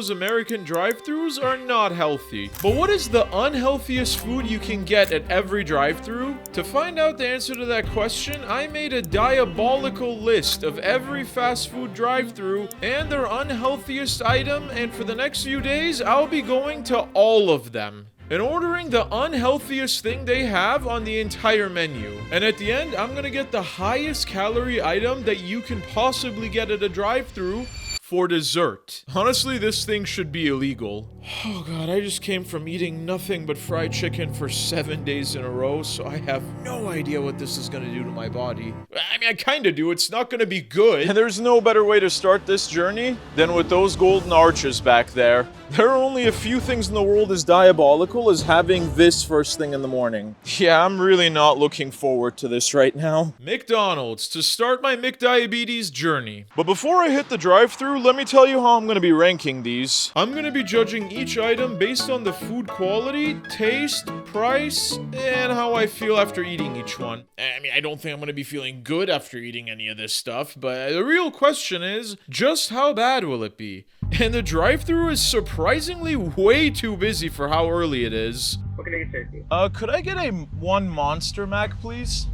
those American drive-thrus are not healthy. But what is the unhealthiest food you can get at every drive-thru? To find out the answer to that question, I made a diabolical list of every fast food drive-thru and their unhealthiest item, and for the next few days, I'll be going to all of them and ordering the unhealthiest thing they have on the entire menu. And at the end, I'm gonna get the highest calorie item that you can possibly get at a drive-thru for dessert. Honestly, this thing should be illegal. Oh god, I just came from eating nothing but fried chicken for 7 days in a row, so I have no idea what this is gonna do to my body. I mean, I kinda do. It's not gonna be good. And there's no better way to start this journey than with those golden arches back there. There are only a few things in the world as diabolical as having this first thing in the morning. Yeah, I'm really not looking forward to this right now. McDonald's, to start my McDiabetes journey. But before I hit the drive-thru, let me tell you how I'm gonna be ranking these. I'm gonna be judging each item based on the food quality, taste, price, and how I feel after eating each one. I mean, I don't think I'm gonna be feeling good after eating any of this stuff, but the real question is, just how bad will it be? And the drive-thru is surprisingly way too busy for how early it is. What can I get you? Could I get one Monster Mac, please?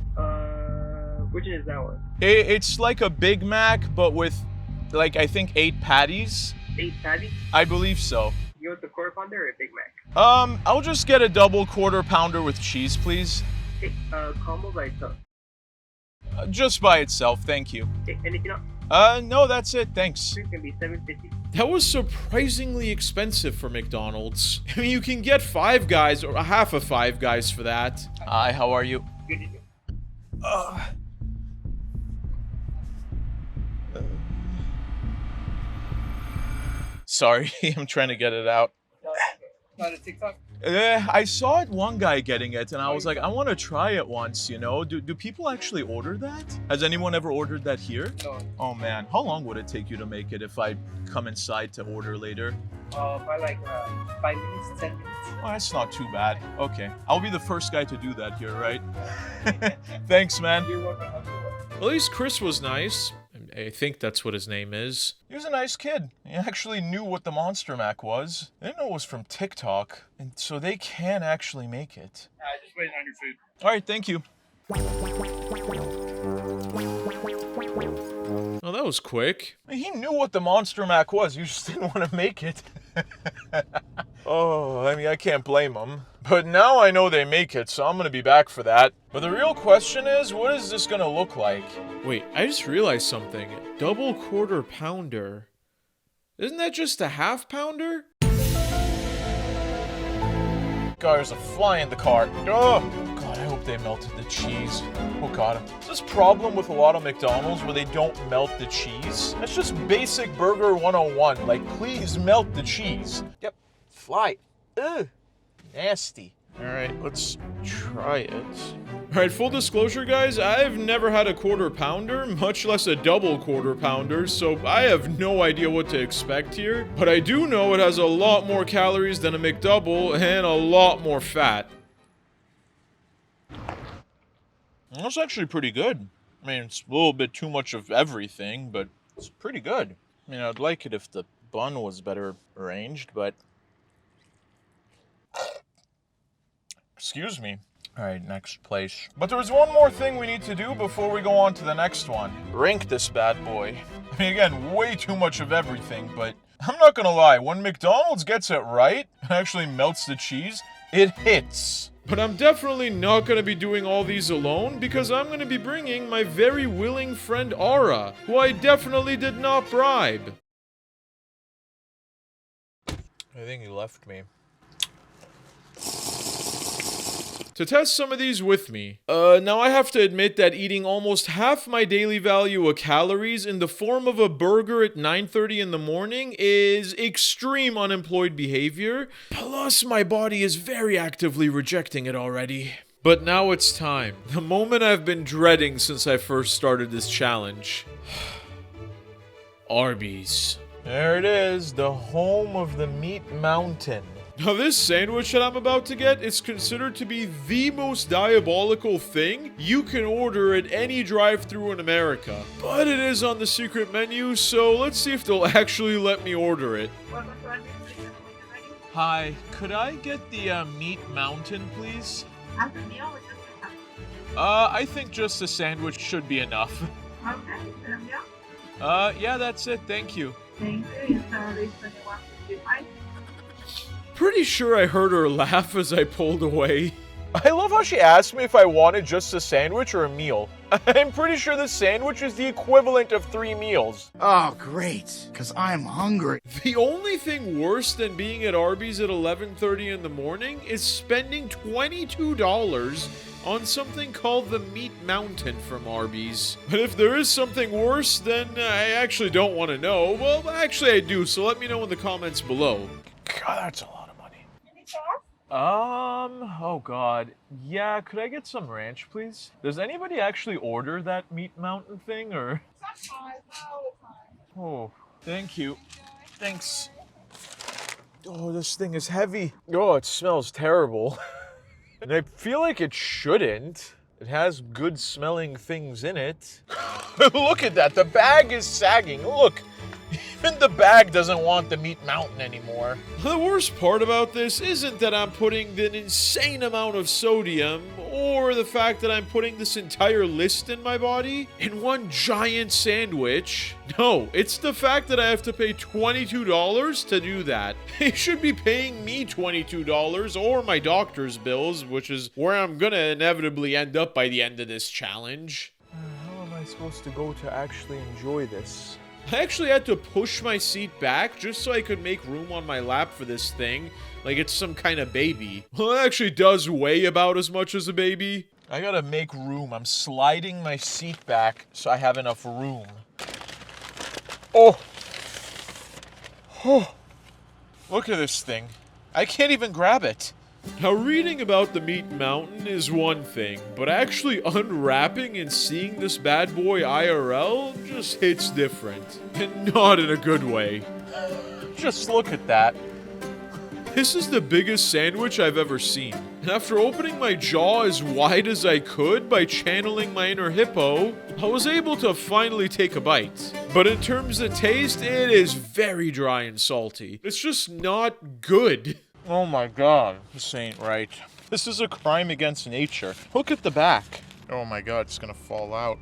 Which is that one? It's like a Big Mac, but with, like, I think 8 patties. 8 patties? I believe so. You want the quarter pounder or a Big Mac? I'll just get a double quarter pounder with cheese, please. Okay, combo by itself. Just by itself, thank you. Okay, anything else? No, that's it, thanks. It's gonna be $7.50. That was surprisingly expensive for McDonald's. I mean, you can get Five Guys, or half of Five Guys for that. Hi, how are you? Good. Sorry, I'm trying to get it out. Not a TikTok? I saw it, one guy getting it, and I was like, I want to try it once, you know? Do people actually order that? Has anyone ever ordered that here? No. Oh man, how long would it take you to make it if I come inside to order later? By like 5 minutes, 10 minutes. Oh, that's not too bad. Okay, I'll be the first guy to do that here, right? Thanks, man. You're welcome. At least Chris was nice. I think that's what his name is. He was a nice kid. He actually knew what the Monster Mac was. They didn't know it was from TikTok, and so they can actually make it. Just waiting on your food. All right, thank you. Oh, that was quick. He knew what the Monster Mac was. You just didn't want to make it. Oh, I mean, I can't blame him. But now I know they make it, so I'm gonna be back for that. But the real question is, what is this gonna look like? Wait, I just realized something. Double quarter pounder. Isn't that just a half pounder? God, there's a fly in the car. Oh! God, I hope they melted the cheese. Oh god. Is this problem with a lot of McDonald's where they don't melt the cheese? That's just basic burger 101. Like, please melt the cheese. Yep. Fly. Ugh. Nasty. Alright, let's try it. Alright, full disclosure, guys, I've never had a quarter pounder, much less a double quarter pounder, so I have no idea what to expect here. But I do know it has a lot more calories than a McDouble and a lot more fat. That's actually pretty good. I mean, it's a little bit too much of everything, but it's pretty good. I mean, I'd like it if the bun was better arranged, but... Excuse me. Alright, next place. But there's one more thing we need to do before we go on to the next one. Rank this bad boy. I mean, again, way too much of everything, but I'm not gonna lie, when McDonald's gets it right, and actually melts the cheese, it hits. But I'm definitely not gonna be doing all these alone, because I'm gonna be bringing my very willing friend Aura, who I definitely did not bribe. I think he left me. To test some of these with me. Now I have to admit that eating almost half my daily value of calories in the form of a burger at 9:30 in the morning is extreme unemployed behavior. Plus, my body is very actively rejecting it already. But now it's time. The moment I've been dreading since I first started this challenge. Arby's. There it is, the home of the meat mountain. Now this sandwich that I'm about to get is considered to be the most diabolical thing you can order at any drive-thru in America. But it is on the secret menu, so let's see if they'll actually let me order it. Hi, could I get the meat mountain, please? As a meal or just a sandwich? I think just a sandwich should be enough. Okay, is it a meal? Yeah, that's it, thank you. Thank you. Is there a reason you want to do mine? Pretty sure I heard her laugh as I pulled away. I love how she asked me if I wanted just a sandwich or a meal. I'm pretty sure the sandwich is the equivalent of 3 meals. Oh, great, because I'm hungry. The only thing worse than being at Arby's at 11:30 in the morning is spending $22 on something called the Meat Mountain from Arby's. But if there is something worse, then I actually don't want to know. Well, actually I do, so let me know in the comments below. God, that's a lot of money. Any sauce? Oh god. Yeah, could I get some ranch, please? Does anybody actually order that Meat Mountain thing, or? Sometimes, not all the time. Oh, thank you. Thanks. Oh, this thing is heavy. Oh, it smells terrible. And I feel like it shouldn't. It has good smelling things in it. Look at that, the bag is sagging. Look, even the bag doesn't want the Meat Mountain anymore. The worst part about this isn't that I'm putting an insane amount of sodium, or the fact that I'm putting this entire list in my body in one giant sandwich. No, it's the fact that I have to pay $22 to do that. They should be paying me $22 or my doctor's bills, which is where I'm gonna inevitably end up by the end of this challenge. How am I supposed to go to actually enjoy this? I actually had to push my seat back just so I could make room on my lap for this thing, like it's some kind of baby. Well, it actually does weigh about as much as a baby. I gotta make room. I'm sliding my seat back so I have enough room. Oh! Oh! Look at this thing. I can't even grab it. Now, reading about the Meat Mountain is one thing, but actually unwrapping and seeing this bad boy IRL just hits different. And not in a good way. Just look at that. This is the biggest sandwich I've ever seen. And after opening my jaw as wide as I could by channeling my inner hippo, I was able to finally take a bite. But in terms of taste, it is very dry and salty. It's just not good. Oh my god, this ain't right. This is a crime against nature. Look at the back. Oh my god, it's gonna fall out.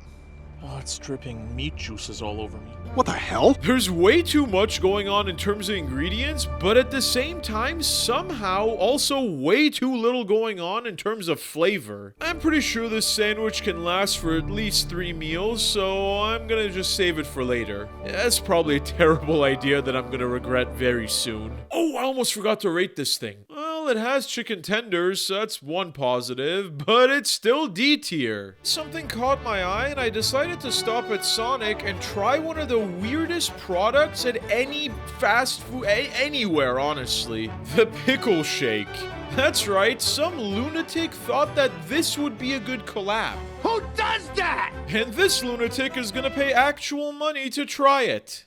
Oh, it's dripping meat juices all over me. What the hell? There's way too much going on in terms of ingredients, but at the same time, somehow also way too little going on in terms of flavor. I'm pretty sure this sandwich can last for at least 3 meals, so I'm gonna just save it for later. That's probably a terrible idea that I'm gonna regret very soon. Oh, I almost forgot to rate this thing. Well, it has chicken tenders, so that's one positive, but it's still D tier. Something caught my eye and I decided to stop at Sonic and try one of the weirdest products at any fast food, anywhere honestly. The pickle shake. That's right, some lunatic thought that this would be a good collab. Who does that? And this lunatic is gonna pay actual money to try it.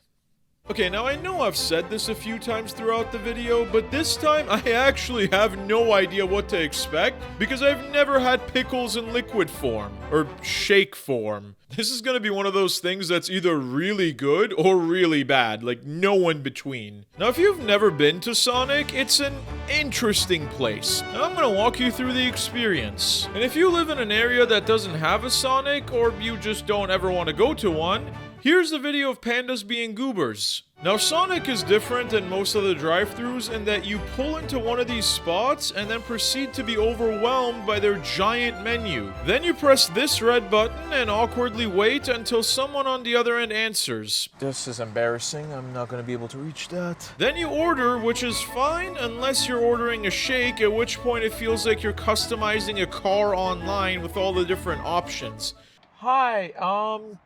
Okay, now I know I've said this a few times throughout the video, but this time I actually have no idea what to expect because I've never had pickles in liquid form, or shake form. This is gonna be one of those things that's either really good or really bad, like no in between. Now if you've never been to Sonic, it's an interesting place. Now I'm gonna walk you through the experience. And if you live in an area that doesn't have a Sonic, or you just don't ever want to go to one, here's a video of pandas being goobers. Now Sonic is different than most of the drive-thrus in that you pull into one of these spots and then proceed to be overwhelmed by their giant menu. Then you press this red button and awkwardly wait until someone on the other end answers. This is embarrassing, I'm not gonna be able to reach that. Then you order, which is fine unless you're ordering a shake, at which point it feels like you're customizing a car online with all the different options. Hi,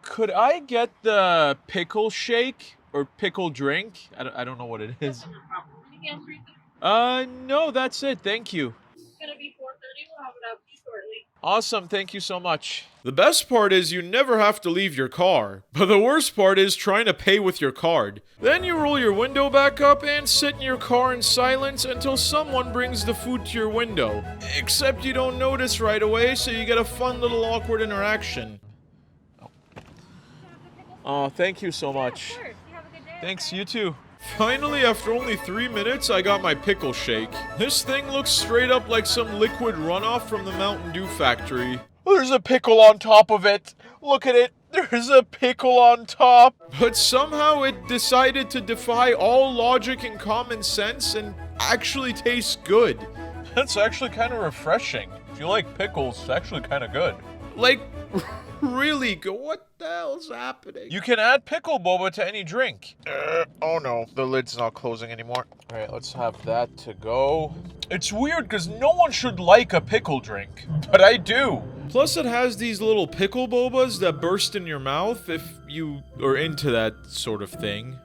could I get the pickle shake? Or pickle drink? I don't know what it is. No, that's it. Thank you. It's gonna be 4:30. We'll have it out shortly. Awesome, thank you so much. The best part is you never have to leave your car. But the worst part is trying to pay with your card. Then you roll your window back up and sit in your car in silence until someone brings the food to your window. Except you don't notice right away, so you get a fun little awkward interaction. Oh, thank you so much. Of course. You have a good day. Thanks, you too. Finally, after only 3 minutes, I got my pickle shake. This thing looks straight up like some liquid runoff from the Mountain Dew factory. There's a pickle on top of it. Look at it. There's a pickle on top. But somehow it decided to defy all logic and common sense and actually tastes good. That's actually kind of refreshing. If you like pickles, it's actually kind of good. Like, really good. What the hell's happening? You can add pickle boba to any drink. Oh no, the lid's not closing anymore. All right, let's have that to go. It's weird because no one should like a pickle drink, but I do. Plus it has these little pickle bobas that burst in your mouth if you are into that sort of thing.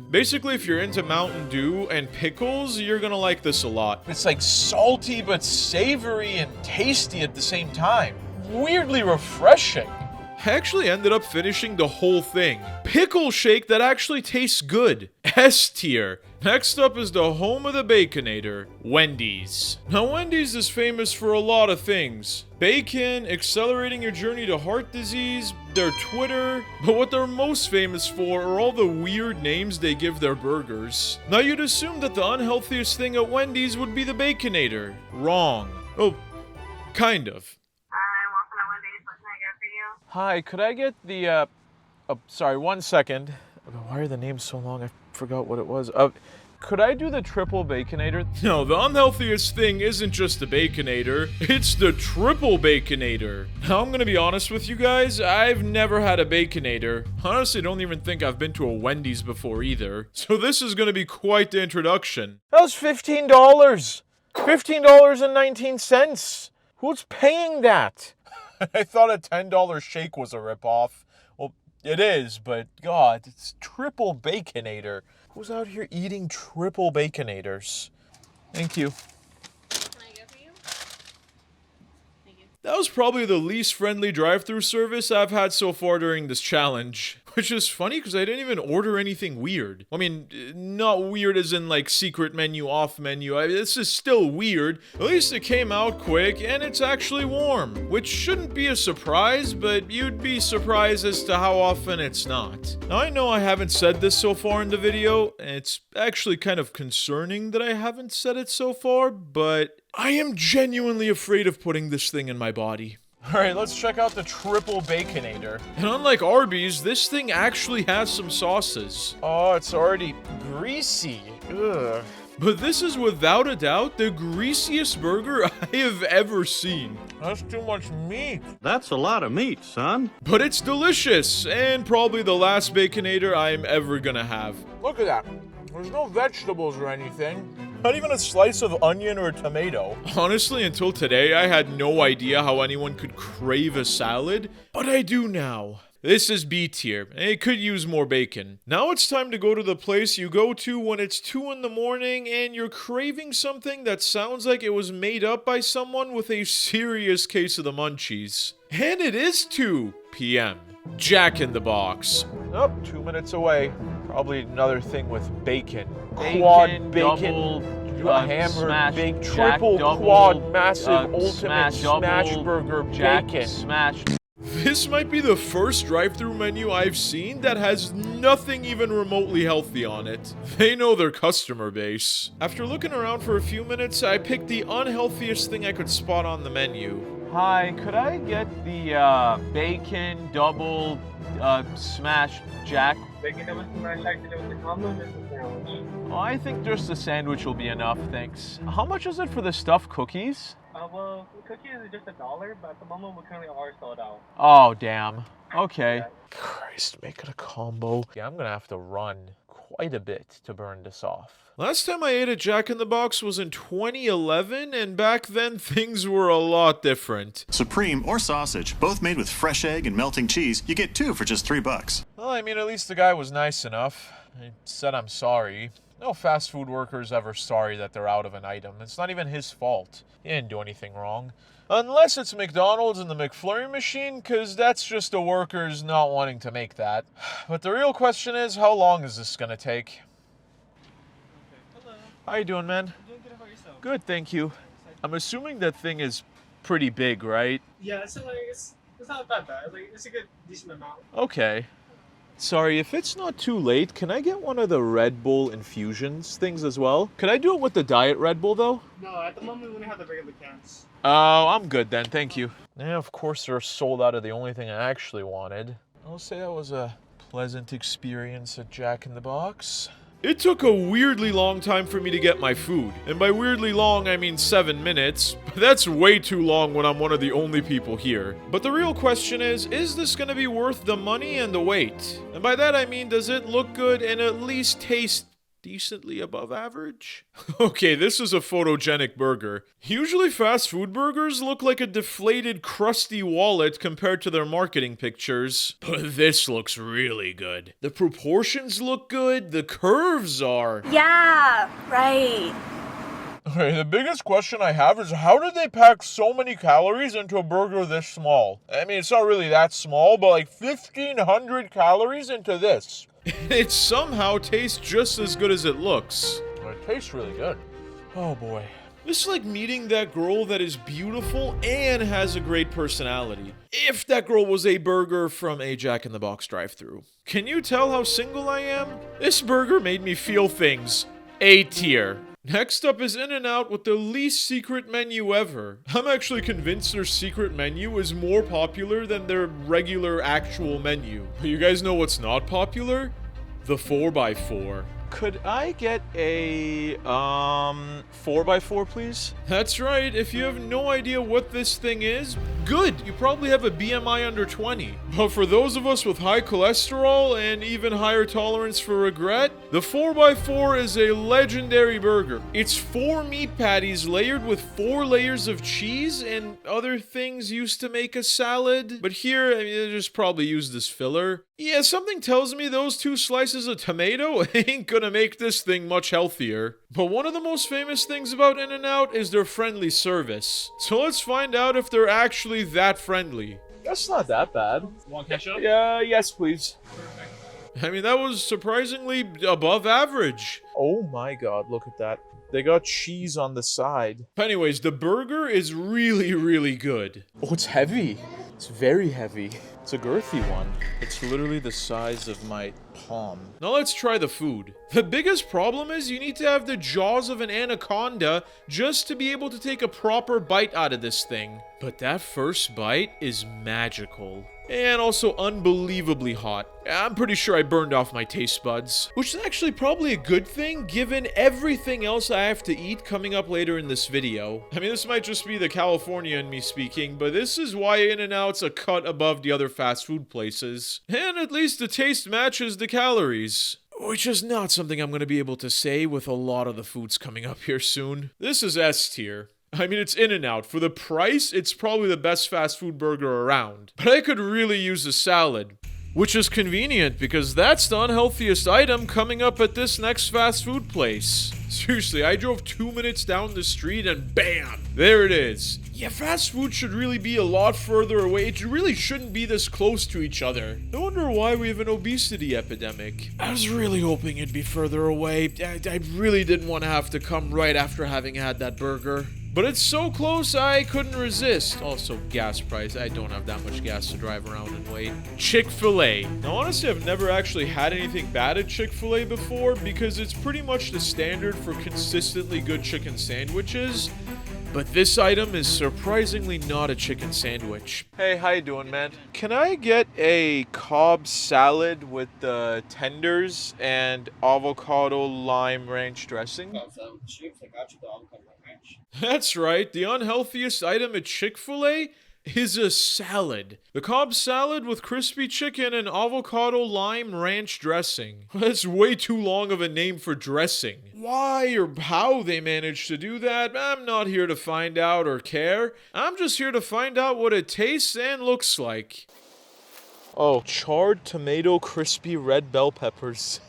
Basically, if you're into Mountain Dew and pickles, you're gonna like this a lot. It's like salty but savory and tasty at the same time. Weirdly refreshing. I actually ended up finishing the whole thing. Pickle shake that actually tastes good. S tier. Next up is the home of the Baconator, Wendy's. Now Wendy's is famous for a lot of things. Bacon, accelerating your journey to heart disease, their Twitter, but what they're most famous for are all the weird names they give their burgers. Now you'd assume that the unhealthiest thing at Wendy's would be the Baconator. Wrong. Oh, kind of. Hi, could I get the, sorry, 1 second. Why are the names so long? I forgot what it was. Could I do the triple Baconator? No, the unhealthiest thing isn't just the Baconator, it's the triple Baconator. Now, I'm gonna be honest with you guys, I've never had a Baconator. Honestly, don't even think I've been to a Wendy's before either. So this is gonna be quite the introduction. That was $15! $15.19! Who's paying that? I thought a $10 shake was a ripoff. Well, it is, but God, it's triple Baconator. Who's out here eating triple Baconators? Thank you. Can I go for you? Thank you. That was probably the least friendly drive-thru service I've had so far during this challenge. Which is funny because I didn't even order anything weird. I mean, not weird as in like secret menu, off menu. This is still weird. At least it came out quick and it's actually warm. Which shouldn't be a surprise, but you'd be surprised as to how often it's not. Now I know I haven't said this so far in the video, and it's actually kind of concerning that I haven't said it so far, but I am genuinely afraid of putting this thing in my body. Alright, let's check out the triple Baconator. And unlike Arby's, this thing actually has some sauces. Oh, it's already greasy. Ugh. But this is without a doubt the greasiest burger I have ever seen. That's too much meat. That's a lot of meat, son. But it's delicious, and probably the last Baconator I'm ever gonna have. Look at that. There's no vegetables or anything. Not even a slice of onion or a tomato. Honestly, until today, I had no idea how anyone could crave a salad, but I do now. This is B tier, and it could use more bacon. Now it's time to go to the place you go to when it's 2 in the morning and you're craving something that sounds like it was made up by someone with a serious case of the munchies. And it is 2 p.m. Jack in the Box. Oh, 2 minutes away. Probably another thing with bacon. Quad bacon, hammer, smash, big, Jack, triple, double, quad, massive, ultimate, smash, smash double, burger, Jack, bacon. smash. This might be the first drive-thru menu I've seen that has nothing even remotely healthy on it. They know their customer base. After looking around for a few minutes, I picked the unhealthiest thing I could spot on the menu. Hi, could I get the bacon double smash Jack? Bacon double smash like the combo or the sandwich? Oh, I think just the sandwich will be enough, thanks. How much is it for the stuffed cookies? Well, the cookies is just $1, but at the moment we currently are sold out. Oh, damn. Okay. Yeah. Christ, make it a combo. Yeah, I'm gonna have to run quite a bit to burn this off. Last time I ate at Jack in the Box was in 2011, and back then things were a lot different. Supreme or sausage, both made with fresh egg and melting cheese. You get 2 for just $3. Well, I mean, at least the guy was nice enough. He said I'm sorry. No fast food worker is ever sorry that they're out of an item. It's not even his fault. He didn't do anything wrong. Unless it's McDonald's and the McFlurry machine, because that's just the workers not wanting to make that. But the real question is, how long is this gonna take? Hello. How you doing, man? I'm doing good. How about yourself? Good, thank you. I'm assuming that thing is pretty big, right? Yeah, so like it's not that bad. Like it's a good decent amount. Okay. Sorry, if it's not too late, can I get one of the Red Bull infusions things as well? Could I do it with the Diet Red Bull, though? No, at the moment we only have the regular cans. Oh, I'm good then, thank you. Yeah, of course they're sold out of the only thing I actually wanted. I'll say that was a pleasant experience at Jack in the Box. It took a weirdly long time for me to get my food. And by weirdly long, I mean 7 minutes. But that's way too long when I'm one of the only people here. But the real question is this gonna be worth the money and the wait? And by that I mean, does it look good and at least taste decently above average? Okay, this is a photogenic burger. Usually fast food burgers look like a deflated, crusty wallet compared to their marketing pictures. But this looks really good. The proportions look good, the curves are. Yeah, right. Okay, the biggest question I have is how did they pack so many calories into a burger this small? I mean, it's not really that small, but like 1,500 calories into this. It somehow tastes just as good as it looks. It tastes really good. Oh boy. This is like meeting that girl that is beautiful and has a great personality. If that girl was a burger from a Jack in the Box drive-thru. Can you tell how single I am? This burger made me feel things. A tier. Next up is In-N-Out with the least secret menu ever. I'm actually convinced their secret menu is more popular than their regular actual menu. But you guys know what's not popular? The 4x4. Could I get a, 4x4, please? That's right, if you have no idea what this thing is, good, you probably have a BMI under 20. But for those of us with high cholesterol and even higher tolerance for regret, the 4x4 is a legendary burger. It's 4 meat patties layered with 4 layers of cheese and other things used to make a salad. But here, I mean, they just probably used as filler. Yeah, something tells me those 2 slices of tomato ain't gonna make this thing much healthier. But one of the most famous things about In-N-Out is their friendly service. So let's find out if they're actually that friendly. That's not that bad. Want ketchup? Yeah, yes please. I mean, that was surprisingly above average. Oh my god, look at that. They got cheese on the side. Anyways, the burger is really, really good. Oh, it's heavy. It's very heavy. It's a girthy one. It's literally the size of my palm. Now let's try the food. The biggest problem is you need to have the jaws of an anaconda just to be able to take a proper bite out of this thing. But that first bite is magical. And also unbelievably hot. I'm pretty sure I burned off my taste buds. Which is actually probably a good thing given everything else I have to eat coming up later in this video. I mean, this might just be the California in me speaking, but this is why In-N-Out's a cut above the other fast food places. And at least the taste matches the calories. Which is not something I'm going to be able to say with a lot of the foods coming up here soon. This is S tier. I mean, it's In-N-Out. For the price, it's probably the best fast food burger around. But I could really use a salad. Which is convenient, because that's the unhealthiest item coming up at this next fast food place. Seriously, I drove 2 minutes down the street and BAM! There it is. Yeah, fast food should really be a lot further away. It really shouldn't be this close to each other. I wonder why we have an obesity epidemic. I was really hoping it'd be further away. I really didn't want to have to come right after having had that burger. But it's so close, I couldn't resist. Also, gas price. I don't have that much gas to drive around and wait. Chic Fil A. Now, honestly, I've never actually had anything bad at Chic Fil A before because it's pretty much the standard for consistently good chicken sandwiches. But this item is surprisingly not a chicken sandwich. Hey, how you doing, man? Can I get a Cobb salad with the tenders and avocado lime ranch dressing? That's right, the unhealthiest item at Chick-fil-A is a salad. The Cobb salad with crispy chicken and avocado lime ranch dressing. That's way too long of a name for dressing. Why or how they managed to do that, I'm not here to find out or care. I'm just here to find out what it tastes and looks like. Oh, charred tomato crispy red bell peppers.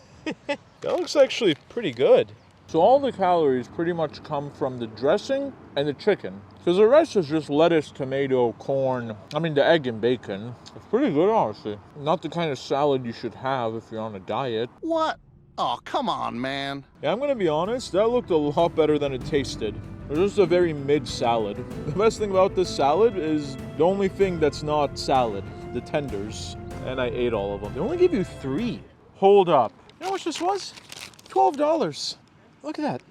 That looks actually pretty good. So all the calories pretty much come from the dressing and the chicken. Because the rest is just lettuce, tomato, corn, the egg and bacon. It's pretty good, honestly. Not the kind of salad you should have if you're on a diet. What? Oh, come on, man. Yeah, I'm gonna be honest, that looked a lot better than it tasted. It was just a very mid salad. The best thing about this salad is the only thing that's not salad, the tenders. And I ate all of them. They only give you 3. Hold up. You know how much this was? $12. Look at that.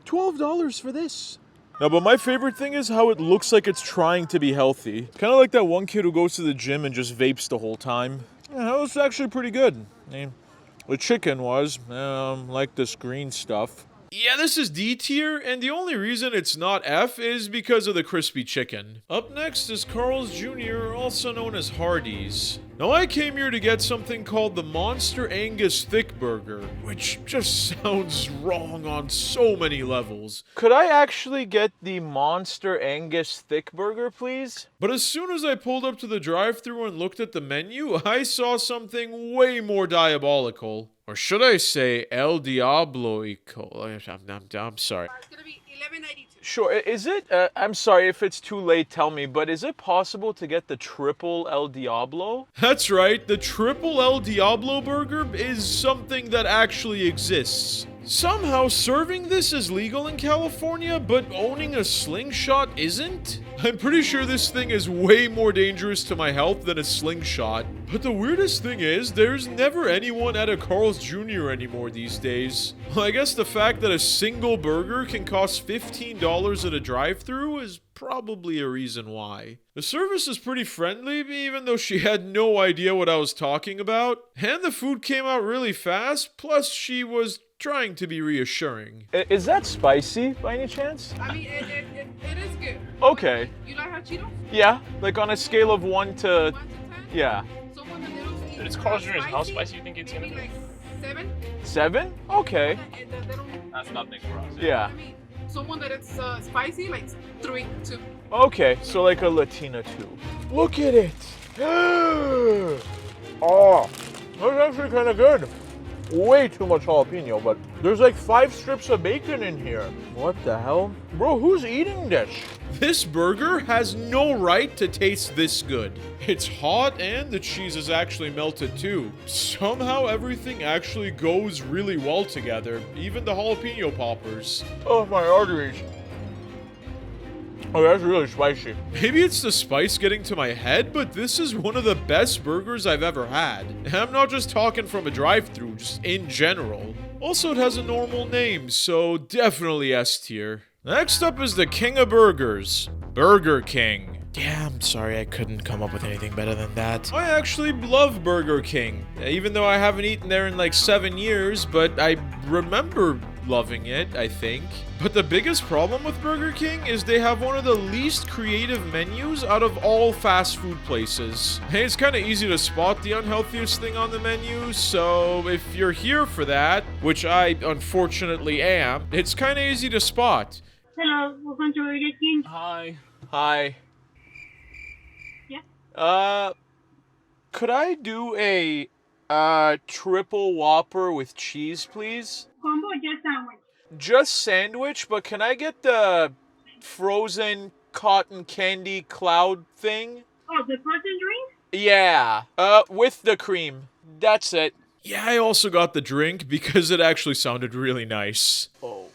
$12 for this. No, but my favorite thing is how it looks like it's trying to be healthy. Kind of like that one kid who goes to the gym and just vapes the whole time. Yeah, that was actually pretty good. The chicken was, like this green stuff. Yeah, this is D tier, and the only reason it's not F is because of the crispy chicken. Up next is Carl's Jr., also known as Hardees. Now I came here to get something called the Monster Angus Thick Burger, which just sounds wrong on so many levels. Could I actually get the Monster Angus Thick Burger, please? But as soon as I pulled up to the drive-thru and looked at the menu, I saw something way more diabolical. Or should I say El Diabloico? I'm sorry. It's gonna be $11.92. Sure, is it, I'm sorry if it's too late, tell me, but is it possible to get the triple El Diablo? That's right, the triple El Diablo burger is something that actually exists. Somehow serving this is legal in California, but owning a slingshot isn't? I'm pretty sure this thing is way more dangerous to my health than a slingshot. But the weirdest thing is, there's never anyone at a Carl's Jr. anymore these days. Well, I guess the fact that a single burger can cost $15 at a drive-thru is probably a reason why. The service is pretty friendly, even though she had no idea what I was talking about. And the food came out really fast, plus she was trying to be reassuring. Is that spicy by any chance? It is good. Okay. You like hot Cheetos? Yeah, like on a scale of 1 to... 1 to 10? Yeah. So when the noodles eat It's Carl's Jr. How spicy you think it's gonna maybe be? like 7? 7? Okay. And the little, That's nothing for us. Yeah. someone that it's spicy, like 3, 2. Okay, so like a Latina too. Look at it! Oh, that's actually kind of good. Way too much jalapeno, but there's like 5 strips of bacon in here. What the hell? Bro, who's eating this? This burger has no right to taste this good. It's hot and the cheese is actually melted too. Somehow everything actually goes really well together, even the jalapeno poppers. Oh, my arteries. Oh, that's really spicy. Maybe it's the spice getting to my head, but this is one of the best burgers I've ever had. And I'm not just talking from a drive-thru, just in general. Also, it has a normal name, so definitely S tier. Next up is the King of Burgers, Burger King. Yeah, I'm sorry I couldn't come up with anything better than that. I actually love Burger King, even though I haven't eaten there in like 7 years, but I remember loving it, I think. But the biggest problem with Burger King is they have one of the least creative menus out of all fast food places. Hey, it's kind of easy to spot the unhealthiest thing on the menu, so if you're here for that, which I unfortunately am, it's kind of easy to spot. Hello, welcome to Burger King. Hi. Hi. Yeah? Could I do a, triple Whopper with cheese, please? Combo or just sandwich? Just sandwich, but can I get the frozen cotton candy cloud thing? Oh, the frozen drink? Yeah, with the cream. That's it. Yeah, I also got the drink because it actually sounded really nice. Oh.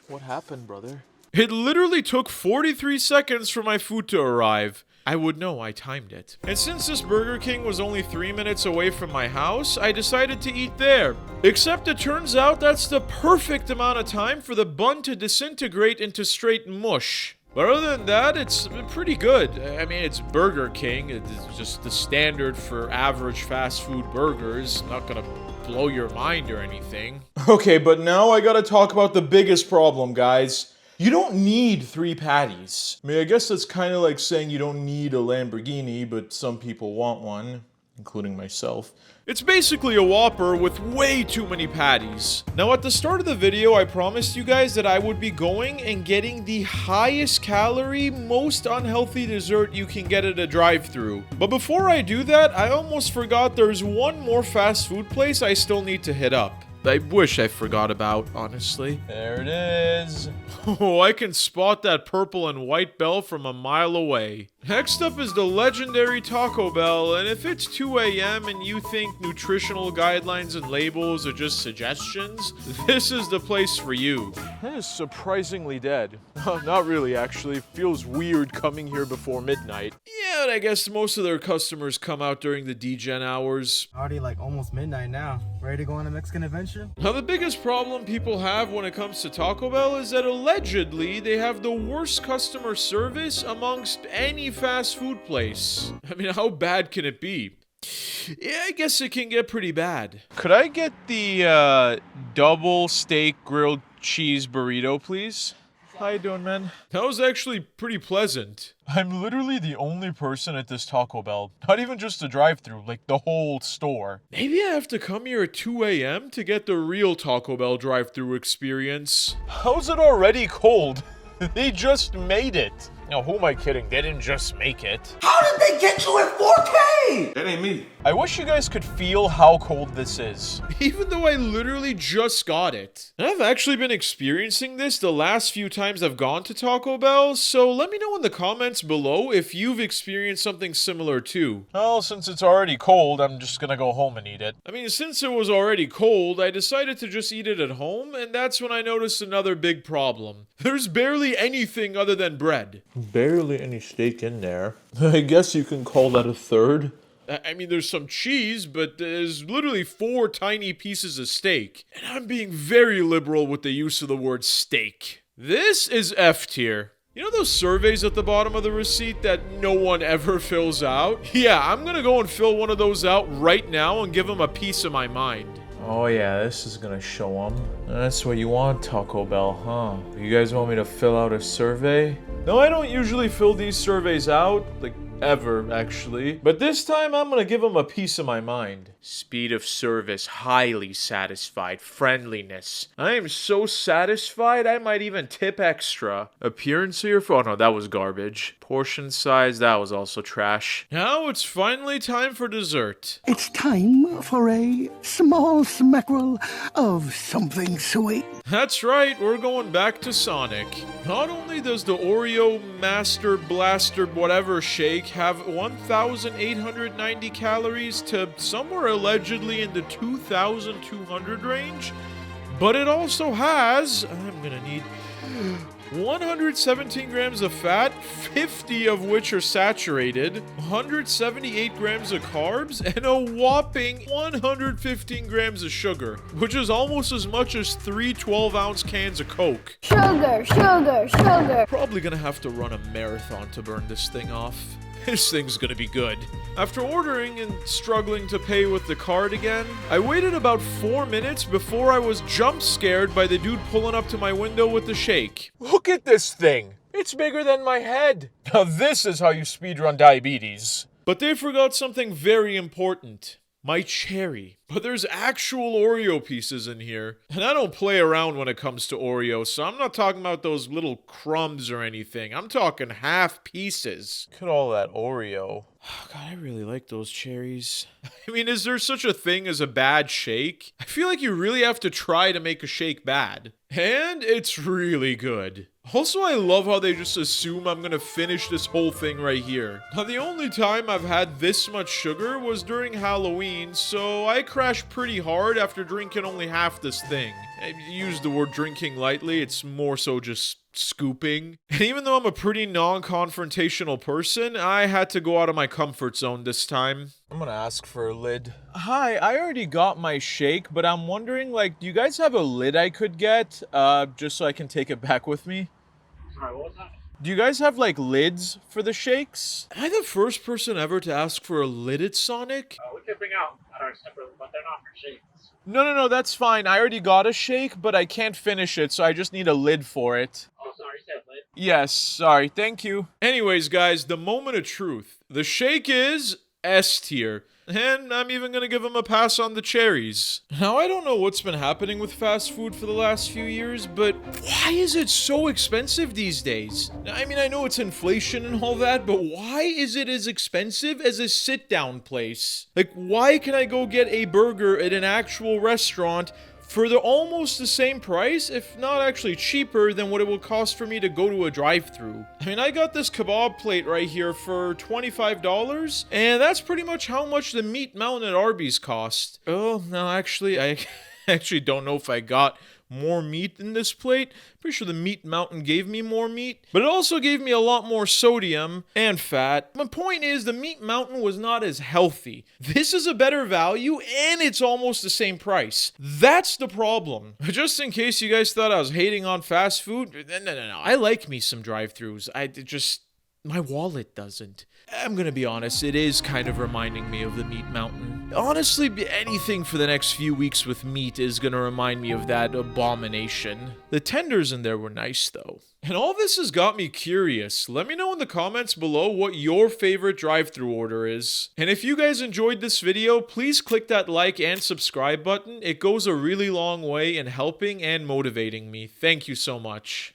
What happened, brother? It literally took 43 seconds for my food to arrive. I would know, I timed it. And since this Burger King was only 3 minutes away from my house, I decided to eat there. Except it turns out that's the perfect amount of time for the bun to disintegrate into straight mush. But other than that, it's pretty good. I mean, it's Burger King. It's just the standard for average fast food burgers. Not gonna blow your mind or anything. Okay, but now I gotta talk about the biggest problem, guys. You don't need 3 patties. I mean, I guess that's kind of like saying you don't need a Lamborghini, but some people want one, including myself. It's basically a Whopper with way too many patties. Now at the start of the video, I promised you guys that I would be going and getting the highest calorie, most unhealthy dessert you can get at a drive-thru. But before I do that, I almost forgot there's one more fast food place I still need to hit up. I wish I forgot about, honestly. There it is. Oh, I can spot that purple and white bell from a mile away. Next up is the legendary Taco Bell, and if it's 2 a.m. and you think nutritional guidelines and labels are just suggestions, this is the place for you. That is surprisingly dead. Not really, actually. Feels weird coming here before midnight. Yeah, but I guess most of their customers come out during the degen hours. Already like almost midnight now. Ready to go on a Mexican adventure? Now, the biggest problem people have when it comes to Taco Bell is that allegedly they have the worst customer service amongst any fast food place. I mean, how bad can it be? Yeah, I guess it can get pretty bad. Could I get the double steak grilled cheese burrito, please? How you doing, man? That was actually pretty pleasant. I'm literally the only person at this Taco Bell. Not even just a drive-thru, like the whole store. Maybe I have to come here at 2 a.m. to get the real Taco Bell drive-thru experience. How's it already cold? They just made it. Now, who am I kidding? They didn't just make it. How did they get you at 4K? That ain't me. I wish you guys could feel how cold this is. Even though I literally just got it. And I've actually been experiencing this the last few times I've gone to Taco Bell, so let me know in the comments below if you've experienced something similar too. Well, since it's already cold, I'm just gonna go home and eat it. I mean, since it was already cold, I decided to just eat it at home, and that's when I noticed another big problem. There's barely anything other than bread. Barely any steak in there. I guess you can call that a third. I mean, there's some cheese, but there's literally 4 tiny pieces of steak. And I'm being very liberal with the use of the word steak. This is F tier. You know those surveys at the bottom of the receipt that no one ever fills out? Yeah, I'm gonna go and fill one of those out right now and give them a piece of my mind. Oh yeah, this is gonna show them. That's what you want, Taco Bell, huh? You guys want me to fill out a survey? No, I don't usually fill these surveys out, like, ever, actually. But this time, I'm gonna give them a piece of my mind. Speed of service, highly satisfied. Friendliness. I am so satisfied, I might even tip extra. Appearance of your phone, oh no, that was garbage. Portion size, that was also trash. Now it's finally time for dessert. It's time for a small smackerel of something sweet. That's right, we're going back to Sonic. Not only does the Oreo Master Blaster whatever shake have 1,890 calories to somewhere allegedly in the 2,200 range, but it also has, I'm gonna need 117 grams of fat, 50 of which are saturated, 178 grams of carbs, and a whopping 115 grams of sugar, which is almost as much as 3 12-ounce cans of Coke. Sugar, sugar, sugar. Probably gonna have to run a marathon to burn this thing off. This thing's gonna be good. After ordering and struggling to pay with the card again, I waited about 4 minutes before I was jump scared by the dude pulling up to my window with the shake. Look at this thing! It's bigger than my head! Now this is how you speedrun diabetes. But they forgot something very important. My cherry. But there's actual Oreo pieces in here. And I don't play around when it comes to Oreo, so I'm not talking about those little crumbs or anything. I'm talking half pieces. Look at all that Oreo. Oh, God, I really like those cherries. I mean, is there such a thing as a bad shake? I feel like you really have to try to make a shake bad. And it's really good. Also, I love how they just assume I'm gonna finish this whole thing right here. Now, the only time I've had this much sugar was during Halloween, so I crashed pretty hard after drinking only half this thing. I use the word drinking lightly, it's more so just scooping. And even though I'm a pretty non-confrontational person, I had to go out of my comfort zone this time. I'm gonna ask for a lid. Hi, I already got my shake, but I'm wondering, like, do you guys have a lid I could get, just so I can take it back with me? Sorry, what was that? Do you guys have, like, lids for the shakes? Am I the first person ever to ask for a lid at Sonic? We can bring out at our separate, but they're not for shakes. No, that's fine. I already got a shake, but I can't finish it, so I just need a lid for it. Oh, sorry, you said lid? Yes, sorry, thank you. Anyways, guys, the moment of truth. The shake is S tier. and I'm even gonna give them a pass on the cherries. Now, I don't know what's been happening with fast food for the last few years, but why is it so expensive these days? I mean, I know it's inflation and all that, but why is it as expensive as a sit-down place? Like, why can I go get a burger at an actual restaurant for almost the same price, if not actually cheaper than what it will cost for me to go to a drive-thru? I mean, I got this kebab plate right here for $25, and that's pretty much how much the meat mountain at Arby's cost. Oh, no, actually, I actually don't know if I got more meat in this plate. Pretty sure the meat mountain gave me more meat, but it also gave me a lot more sodium and fat. My point is, the meat mountain was not as healthy. This is a better value, and it's almost the same price. That's the problem. Just in case you guys thought I was hating on fast food, no. I like me some drive-thrus. My wallet doesn't. I'm gonna be honest, it is kind of reminding me of the meat mountain. Honestly, anything for the next few weeks with meat is gonna remind me of that abomination. The tenders in there were nice though. And all this has got me curious. Let me know in the comments below what your favorite drive-thru order is. And if you guys enjoyed this video, please click that like and subscribe button. It goes a really long way in helping and motivating me. Thank you so much.